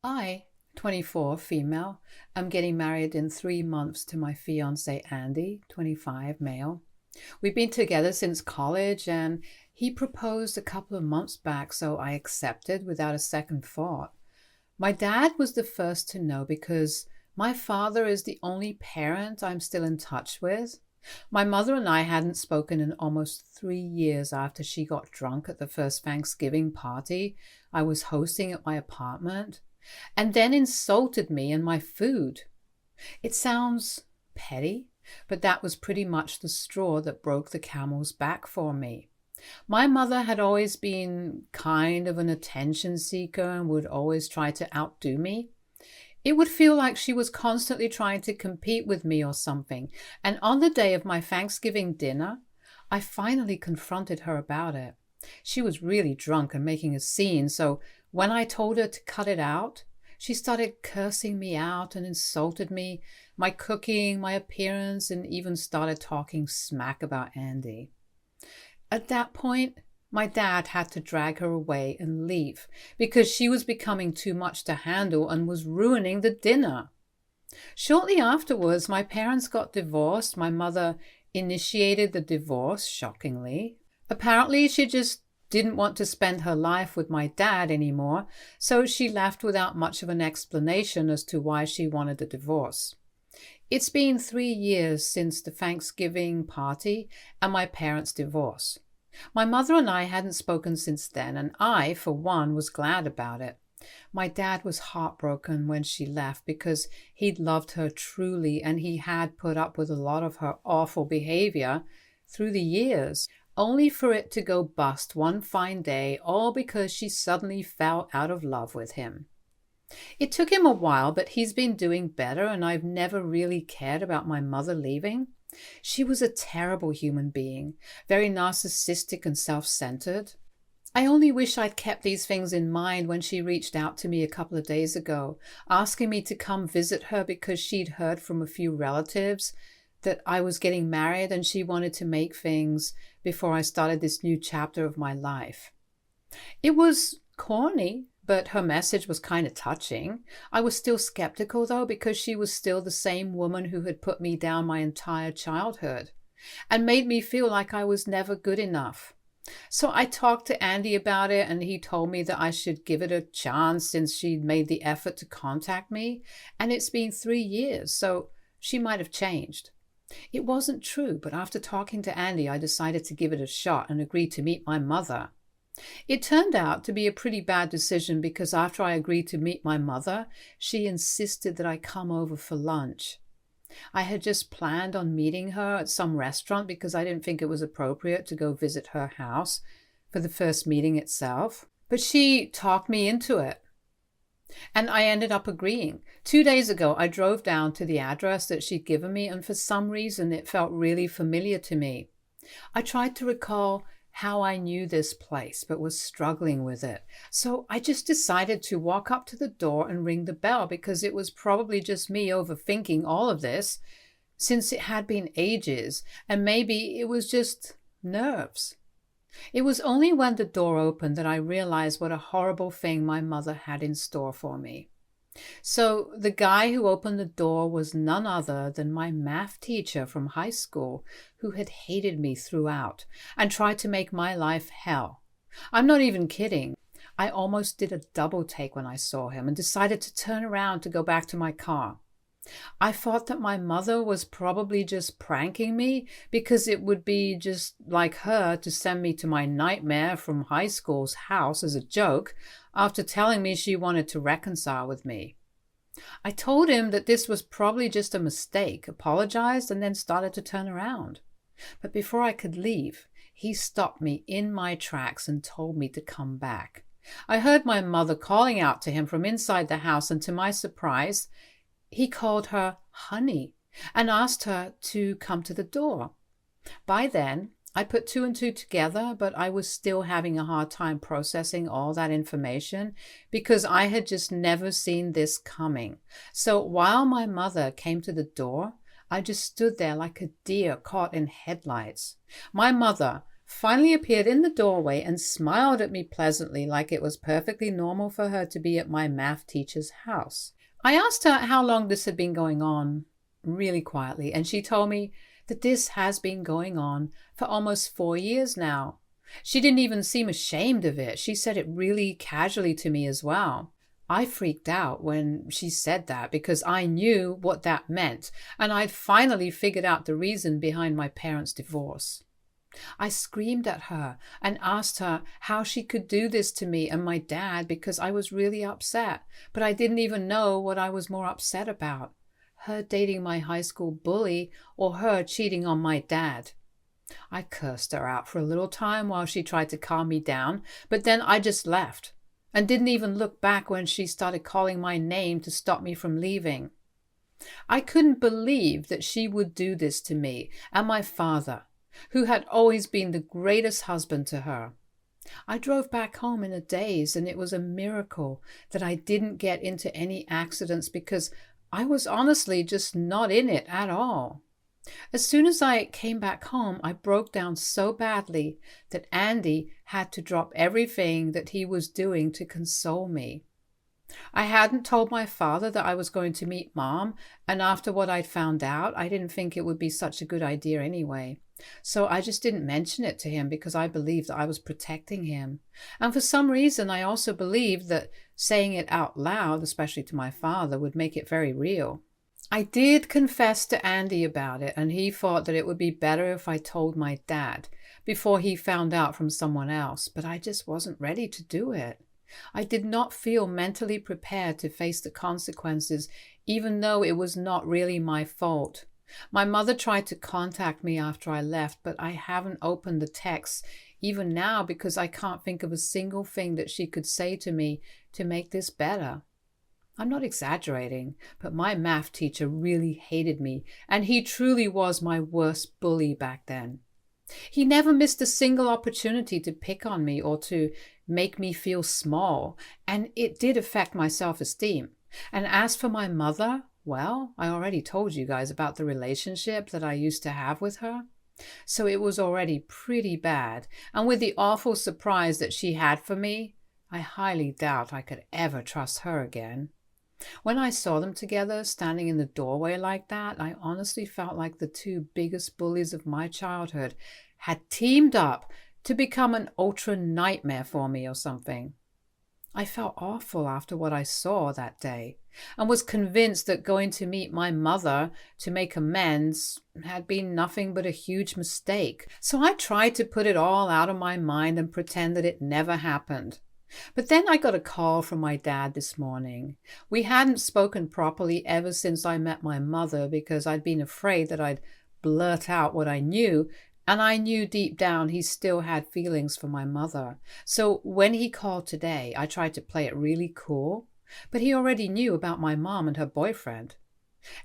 I, 24, female, am getting married in 3 months to my fiance Andy, 25, male. We've been together since college and he proposed a couple of months back, so I accepted without a second thought. My dad was the first to know because my father is the only parent I'm still in touch with. My mother and I hadn't spoken in almost 3 years after she got drunk at the first Thanksgiving party I was hosting at my apartment, and then insulted me and my food. It sounds petty, but that was pretty much the straw that broke the camel's back for me. My mother had always been kind of an attention seeker and would always try to outdo me. It would feel like she was constantly trying to compete with me or something, and on the day of my Thanksgiving dinner, I finally confronted her about it. She was really drunk and making a scene, so when I told her to cut it out, she started cursing me out and insulted me, my cooking, my appearance, and even started talking smack about Andy. At that point, my dad had to drag her away and leave because she was becoming too much to handle and was ruining the dinner. Shortly afterwards, my parents got divorced. My mother initiated the divorce, shockingly. Apparently, she just didn't want to spend her life with my dad anymore, so she left without much of an explanation as to why she wanted the divorce. It's been 3 years since the Thanksgiving party and my parents' divorce. My mother and I hadn't spoken since then, and I, for one, was glad about it. My dad was heartbroken when she left because he'd loved her truly and he had put up with a lot of her awful behavior through the years, only for it to go bust one fine day, all because she suddenly fell out of love with him. It took him a while, but he's been doing better, and I've never really cared about my mother leaving. She was a terrible human being, very narcissistic and self-centered. I only wish I'd kept these things in mind when she reached out to me a couple of days ago, asking me to come visit her because she'd heard from a few relatives that I was getting married and she wanted to make things before I started this new chapter of my life. It was corny, but her message was kind of touching. I was still skeptical, though, because she was still the same woman who had put me down my entire childhood and made me feel like I was never good enough. So I talked to Andy about it, and he told me that I should give it a chance since she'd made the effort to contact me, and it's been 3 years, so she might have changed. It wasn't true, but after talking to Andy, I decided to give it a shot and agreed to meet my mother. It turned out to be a pretty bad decision because after I agreed to meet my mother, she insisted that I come over for lunch. I had just planned on meeting her at some restaurant because I didn't think it was appropriate to go visit her house for the first meeting itself, but she talked me into it. And I ended up agreeing. 2 days ago, I drove down to the address that she'd given me, and for some reason it felt really familiar to me. I tried to recall how I knew this place, but was struggling with it. So I just decided to walk up to the door and ring the bell because it was probably just me overthinking all of this, since it had been ages, and maybe it was just nerves. It was only when the door opened that I realized what a horrible thing my mother had in store for me. So the guy who opened the door was none other than my math teacher from high school, who had hated me throughout and tried to make my life hell. I'm not even kidding. I almost did a double take when I saw him and decided to turn around to go back to my car. I thought that my mother was probably just pranking me because it would be just like her to send me to my nightmare from high school's house as a joke after telling me she wanted to reconcile with me. I told him that this was probably just a mistake, apologized, and then started to turn around. But before I could leave, he stopped me in my tracks and told me to come back. I heard my mother calling out to him from inside the house, and to my surprise, he called her honey and asked her to come to the door. By then, I put two and two together, but I was still having a hard time processing all that information because I had just never seen this coming. So while my mother came to the door, I just stood there like a deer caught in headlights. My mother, finally appeared in the doorway and smiled at me pleasantly like it was perfectly normal for her to be at my math teacher's house. I asked her how long this had been going on, really quietly, and she told me that this has been going on for almost 4 years now. She didn't even seem ashamed of it. She said it really casually to me as well. I freaked out when she said that because I knew what that meant, and I'd finally figured out the reason behind my parents' divorce. I screamed at her and asked her how she could do this to me and my dad because I was really upset, but I didn't even know what I was more upset about, her dating my high school bully or her cheating on my dad. I cursed her out for a little time while she tried to calm me down, but then I just left and didn't even look back when she started calling my name to stop me from leaving. I couldn't believe that she would do this to me and my father, who had always been the greatest husband to her. I drove back home in a daze, and it was a miracle that I didn't get into any accidents because I was honestly just not in it at all. As soon as I came back home, I broke down so badly that Andy had to drop everything that he was doing to console me. I hadn't told my father that I was going to meet Mom, and after what I'd found out, I didn't think it would be such a good idea anyway. So I just didn't mention it to him because I believed that I was protecting him. And for some reason, I also believed that saying it out loud, especially to my father, would make it very real. I did confess to Andy about it, and he thought that it would be better if I told my dad before he found out from someone else, but I just wasn't ready to do it. I did not feel mentally prepared to face the consequences, even though it was not really my fault. My mother tried to contact me after I left, but I haven't opened the texts even now because I can't think of a single thing that she could say to me to make this better. I'm not exaggerating, but my math teacher really hated me, and he truly was my worst bully back then. He never missed a single opportunity to pick on me or to make me feel small, and it did affect my self-esteem. And as for my mother, well, I already told you guys about the relationship that I used to have with her. So it was already pretty bad, and with the awful surprise that she had for me, I highly doubt I could ever trust her again. When I saw them together, standing in the doorway like that, I honestly felt like the two biggest bullies of my childhood had teamed up to become an ultra nightmare for me or something. I felt awful after what I saw that day and was convinced that going to meet my mother to make amends had been nothing but a huge mistake. So I tried to put it all out of my mind and pretend that it never happened. But then I got a call from my dad this morning. We hadn't spoken properly ever since I met my mother because I'd been afraid that I'd blurt out what I knew, and I knew deep down he still had feelings for my mother. So when he called today, I tried to play it really cool, but he already knew about my mom and her boyfriend,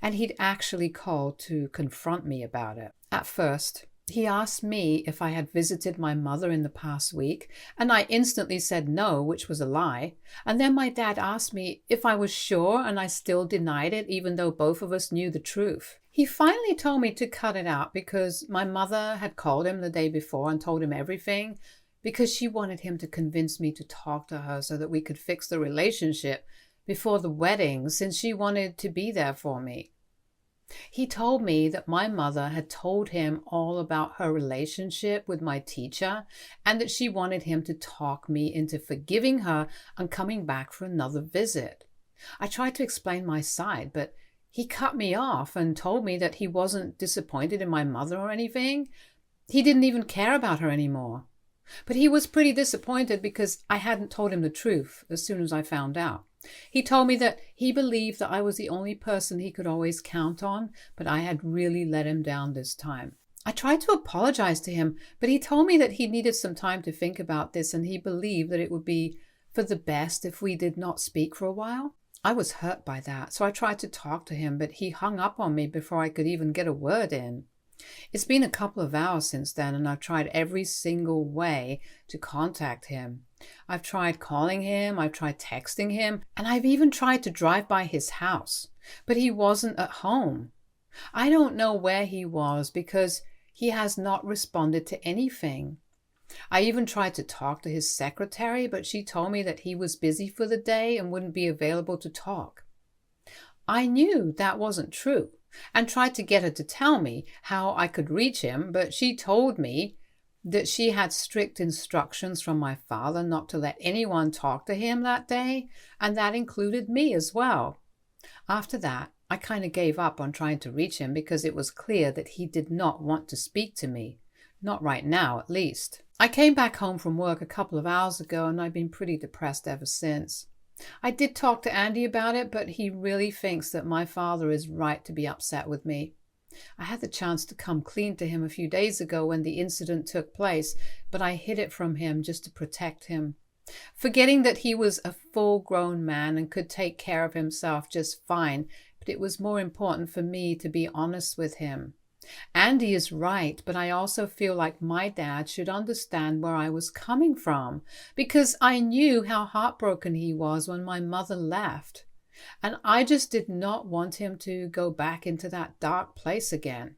and he'd actually called to confront me about it. At first, he asked me if I had visited my mother in the past week, and I instantly said no, which was a lie. And then my dad asked me if I was sure, and I still denied it, even though both of us knew the truth. He finally told me to cut it out because my mother had called him the day before and told him everything because she wanted him to convince me to talk to her so that we could fix the relationship before the wedding, since she wanted to be there for me. He told me that my mother had told him all about her relationship with my teacher and that she wanted him to talk me into forgiving her and coming back for another visit. I tried to explain my side, but he cut me off and told me that he wasn't disappointed in my mother or anything. He didn't even care about her anymore. But he was pretty disappointed because I hadn't told him the truth as soon as I found out. He told me that he believed that I was the only person he could always count on, but I had really let him down this time. I tried to apologize to him, but he told me that he needed some time to think about this and he believed that it would be for the best if we did not speak for a while. I was hurt by that, so I tried to talk to him, but he hung up on me before I could even get a word in. It's been a couple of hours since then, and I've tried every single way to contact him. I've tried calling him, I've tried texting him, and I've even tried to drive by his house, but he wasn't at home. I don't know where he was because he has not responded to anything. I even tried to talk to his secretary, but she told me that he was busy for the day and wouldn't be available to talk. I knew that wasn't true and tried to get her to tell me how I could reach him, but she told me that she had strict instructions from my father not to let anyone talk to him that day, and that included me as well. After that, I kind of gave up on trying to reach him because it was clear that he did not want to speak to me. Not right now, at least. I came back home from work a couple of hours ago and I've been pretty depressed ever since. I did talk to Andy about it, but he really thinks that my father is right to be upset with me. I had the chance to come clean to him a few days ago when the incident took place, but I hid it from him just to protect him, forgetting that he was a full-grown man and could take care of himself just fine, but it was more important for me to be honest with him. Andy is right, but I also feel like my dad should understand where I was coming from, because I knew how heartbroken he was when my mother left. And I just did not want him to go back into that dark place again.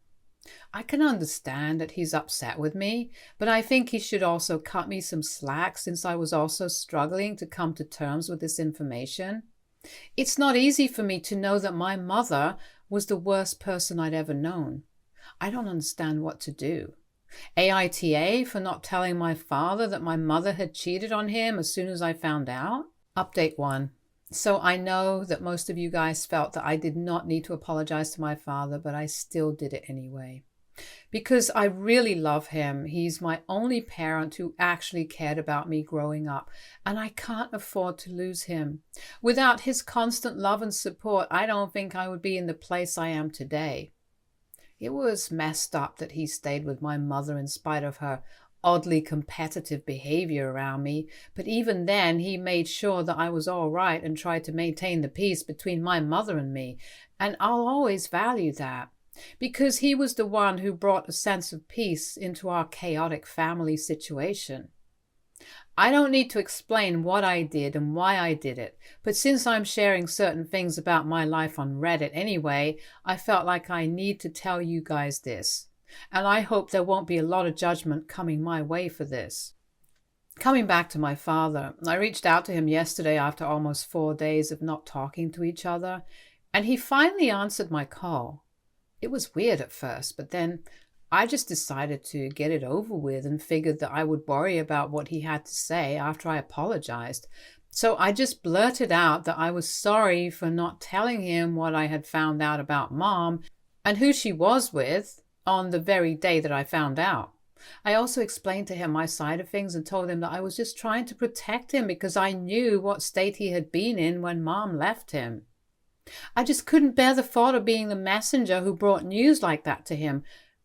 I can understand that he's upset with me, but I think he should also cut me some slack since I was also struggling to come to terms with this information. It's not easy for me to know that my mother was the worst person I'd ever known. I don't understand what to do. AITA for not telling my father that my mother had cheated on him as soon as I found out? Update 1. So I know that most of you guys felt that I did not need to apologize to my father, but I still did it anyway. Because I really love him. He's my only parent who actually cared about me growing up, and I can't afford to lose him. Without his constant love and support, I don't think I would be in the place I am today. It was messed up that he stayed with my mother in spite of her oddly competitive behavior around me, but even then he made sure that I was all right and tried to maintain the peace between my mother and me, and I'll always value that, because he was the one who brought a sense of peace into our chaotic family situation. I don't need to explain what I did and why I did it, but since I'm sharing certain things about my life on Reddit anyway, I felt like I need to tell you guys this. And I hope there won't be a lot of judgment coming my way for this. Coming back to my father, I reached out to him yesterday after almost 4 days of not talking to each other, and he finally answered my call. It was weird at first, but then I just decided to get it over with and figured that I would worry about what he had to say after I apologized. So I just blurted out that I was sorry for not telling him what I had found out about Mom and who she was with on the very day that I found out. I also explained to him my side of things and told him that I was just trying to protect him because I knew what state he had been in when Mom left him. I just couldn't bear the thought of being the messenger who brought news like that to him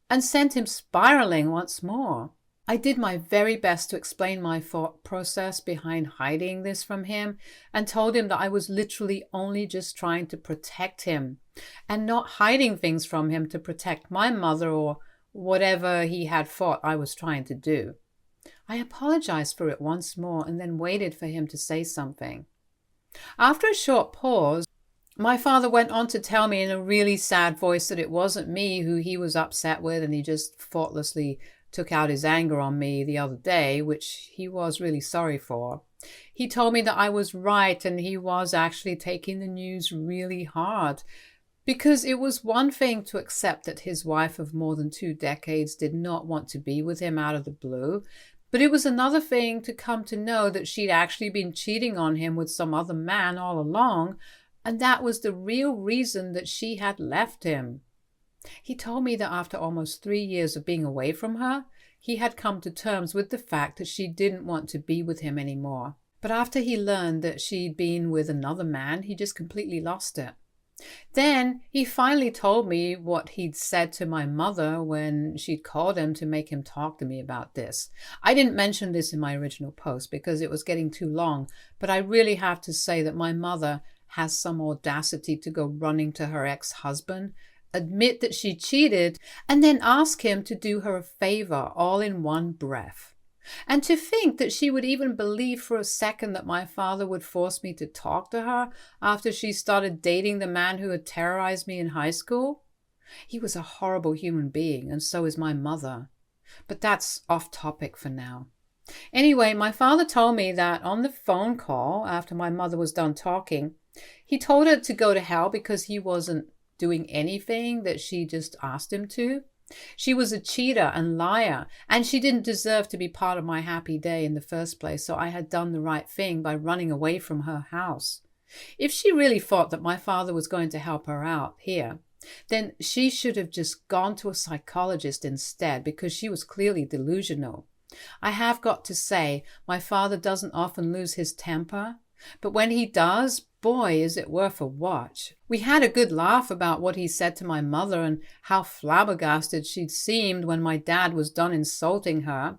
and sent him spiraling once more. I did my very best to explain my thought process behind hiding this from him and told him that I was literally only just trying to protect him and not hiding things from him to protect my mother or whatever he had thought I was trying to do. I apologized for it once more and then waited for him to say something. After a short pause, my father went on to tell me in a really sad voice that it wasn't me who he was upset with, and he just thoughtlessly took out his anger on me the other day, which he was really sorry for. He told me that I was right and he was actually taking the news really hard, because it was one thing to accept that his wife of more than 2 decades did not want to be with him out of the blue, but it was another thing to come to know that she'd actually been cheating on him with some other man all along, and that was the real reason that she had left him. He told me that after almost 3 years of being away from her, he had come to terms with the fact that she didn't want to be with him anymore. But after he learned that she'd been with another man, he just completely lost it. Then he finally told me what he'd said to my mother when she'd called him to make him talk to me about this. I didn't mention this in my original post because it was getting too long, but I really have to say that my mother has some audacity to go running to her ex-husband, admit that she cheated, and then ask him to do her a favor all in one breath. And to think that she would even believe for a second that my father would force me to talk to her after she started dating the man who had terrorized me in high school. He was a horrible human being, and so is my mother. But that's off topic for now. Anyway, my father told me that on the phone call after my mother was done talking, he told her to go to hell because he wasn't doing anything that she just asked him to. She was a cheater and liar, and she didn't deserve to be part of my happy day in the first place, so I had done the right thing by running away from her house. If she really thought that my father was going to help her out here, then she should have just gone to a psychologist instead, because she was clearly delusional. I have got to say, my father doesn't often lose his temper, but when he does, boy, is it worth a watch. We had a good laugh about what he said to my mother and how flabbergasted she'd seemed when my dad was done insulting her.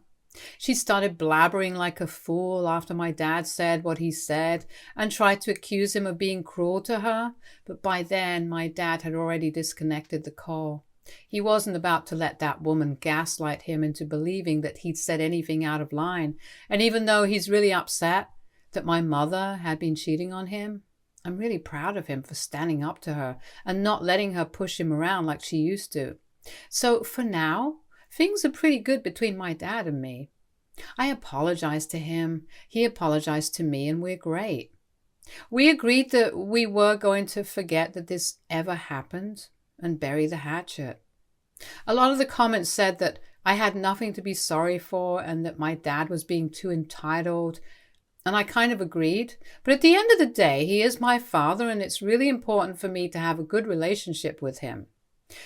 She started blabbering like a fool after my dad said what he said and tried to accuse him of being cruel to her, but by then my dad had already disconnected the call. He wasn't about to let that woman gaslight him into believing that he'd said anything out of line, and even though he's really upset that my mother had been cheating on him, I'm really proud of him for standing up to her and not letting her push him around like she used to. So for now, things are pretty good between my dad and me. I apologized to him, he apologized to me, and we're great. We agreed that we were going to forget that this ever happened and bury the hatchet. A lot of the comments said that I had nothing to be sorry for and that my dad was being too entitled, and I kind of agreed. But at the end of the day, he is my father, and it's really important for me to have a good relationship with him,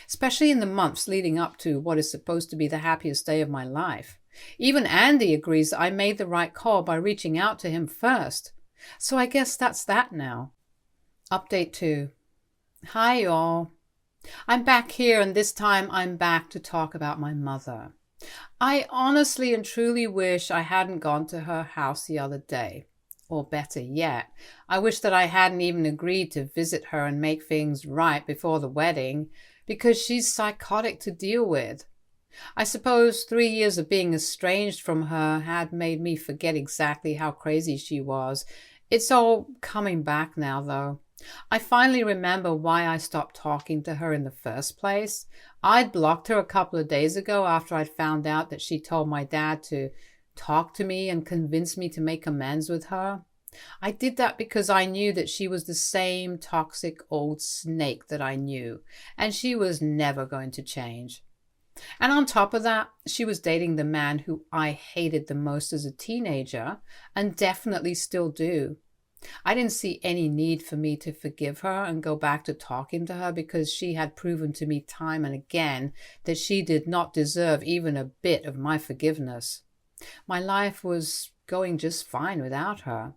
especially in the months leading up to what is supposed to be the happiest day of my life. Even Andy agrees that I made the right call by reaching out to him first. So I guess that's that now. Update 2. Hi, y'all. I'm back here, and this time I'm back to talk about my mother. I honestly and truly wish I hadn't gone to her house the other day. Or better yet, I wish that I hadn't even agreed to visit her and make things right before the wedding, because she's psychotic to deal with. I suppose 3 years of being estranged from her had made me forget exactly how crazy she was. It's all coming back now, though. I finally remember why I stopped talking to her in the first place. I'd blocked her a couple of days ago after I'd found out that she told my dad to talk to me and convince me to make amends with her. I did that because I knew that she was the same toxic old snake that I knew, and she was never going to change. And on top of that, she was dating the man who I hated the most as a teenager, and definitely still do. I didn't see any need for me to forgive her and go back to talking to her, because she had proven to me time and again that she did not deserve even a bit of my forgiveness. My life was going just fine without her.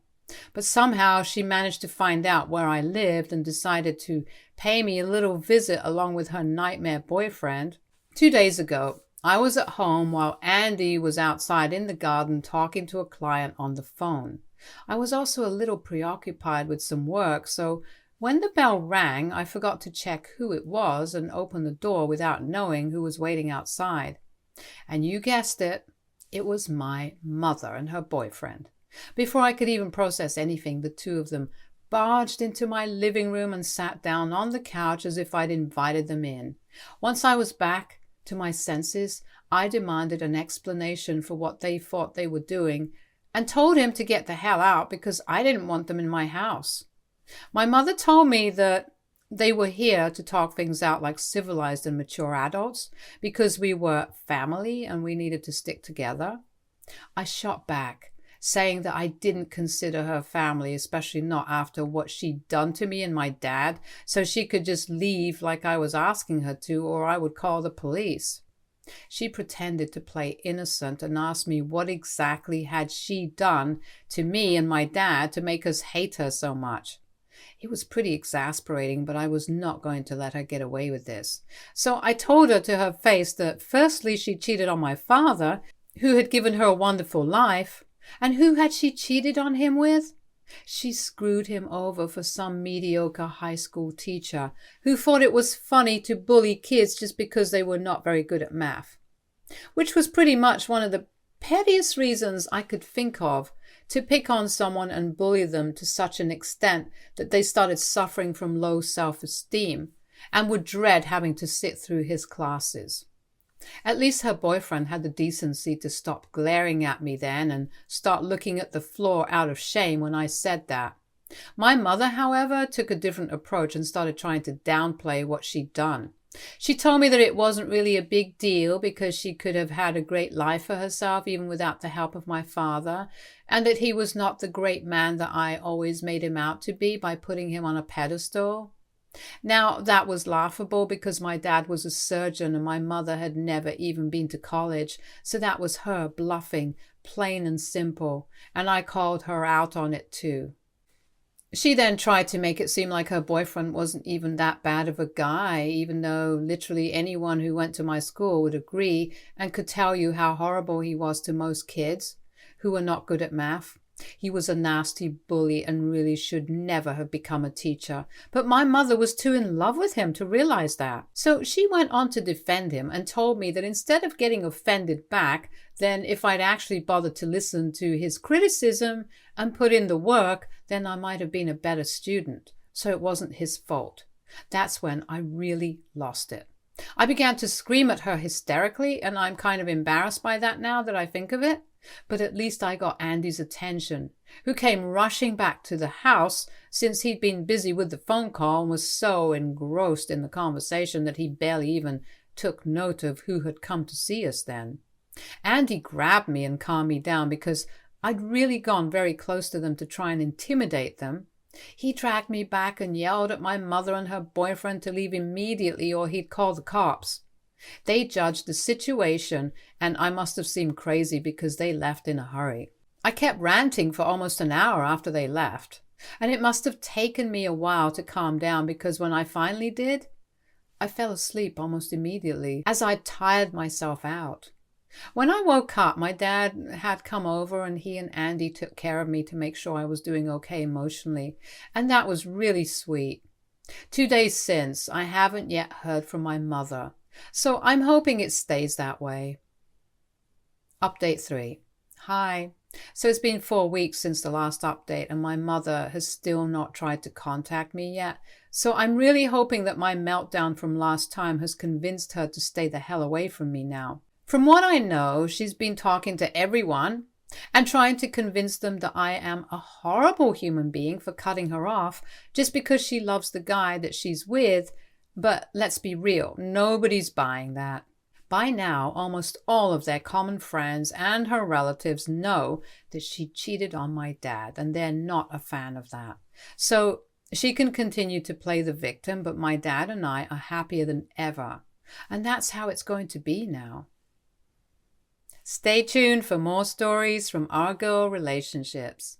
But somehow she managed to find out where I lived and decided to pay me a little visit along with her nightmare boyfriend. 2 days ago, I was at home while Andy was outside in the garden talking to a client on the phone. I was also a little preoccupied with some work, so when the bell rang, I forgot to check who it was and opened the door without knowing who was waiting outside. And you guessed it, it was my mother and her boyfriend. Before I could even process anything, the two of them barged into my living room and sat down on the couch as if I'd invited them in. Once I was back to my senses, I demanded an explanation for what they thought they were doing and told him to get the hell out because I didn't want them in my house. My mother told me that they were here to talk things out like civilized and mature adults because we were family and we needed to stick together. I shot back, saying that I didn't consider her family, especially not after what she'd done to me and my dad, so she could just leave like I was asking her to, or I would call the police. She pretended to play innocent and asked me what exactly had she done to me and my dad to make us hate her so much. It was pretty exasperating, but I was not going to let her get away with this. So I told her to her face that firstly she cheated on my father, who had given her a wonderful life. And who had she cheated on him with? She screwed him over for some mediocre high school teacher who thought it was funny to bully kids just because they were not very good at math, which was pretty much one of the pettiest reasons I could think of to pick on someone and bully them to such an extent that they started suffering from low self-esteem and would dread having to sit through his classes. At least her boyfriend had the decency to stop glaring at me then and start looking at the floor out of shame when I said that. My mother, however, took a different approach and started trying to downplay what she'd done. She told me that it wasn't really a big deal because she could have had a great life for herself even without the help of my father, and that he was not the great man that I always made him out to be by putting him on a pedestal. Now, that was laughable because my dad was a surgeon and my mother had never even been to college, so that was her bluffing, plain and simple, and I called her out on it too. She then tried to make it seem like her boyfriend wasn't even that bad of a guy, even though literally anyone who went to my school would agree and could tell you how horrible he was to most kids who were not good at math. He was a nasty bully and really should never have become a teacher. But my mother was too in love with him to realize that. So she went on to defend him and told me that instead of getting offended back, then if I'd actually bothered to listen to his criticism and put in the work, then I might have been a better student. So it wasn't his fault. That's when I really lost it. I began to scream at her hysterically, and I'm kind of embarrassed by that now that I think of it. But at least I got Andy's attention, who came rushing back to the house since he'd been busy with the phone call and was so engrossed in the conversation that he barely even took note of who had come to see us then. Andy grabbed me and calmed me down because I'd really gone very close to them to try and intimidate them. He dragged me back and yelled at my mother and her boyfriend to leave immediately or he'd call the cops. They judged the situation, and I must have seemed crazy because they left in a hurry. I kept ranting for almost an hour after they left, and it must have taken me a while to calm down because when I finally did, I fell asleep almost immediately as I tired myself out. When I woke up, my dad had come over and he and Andy took care of me to make sure I was doing okay emotionally, and that was really sweet. 2 days since, I haven't yet heard from my mother, so I'm hoping it stays that way. Update 3. Hi. So it's been 4 weeks since the last update and my mother has still not tried to contact me yet. So I'm really hoping that my meltdown from last time has convinced her to stay the hell away from me now. From what I know, she's been talking to everyone and trying to convince them that I am a horrible human being for cutting her off just because she loves the guy that she's with. But let's be real, nobody's buying that. By now, almost all of their common friends and her relatives know that she cheated on my dad, and they're not a fan of that. So she can continue to play the victim, but my dad and I are happier than ever. And that's how it's going to be now. Stay tuned for more stories from our girl relationships.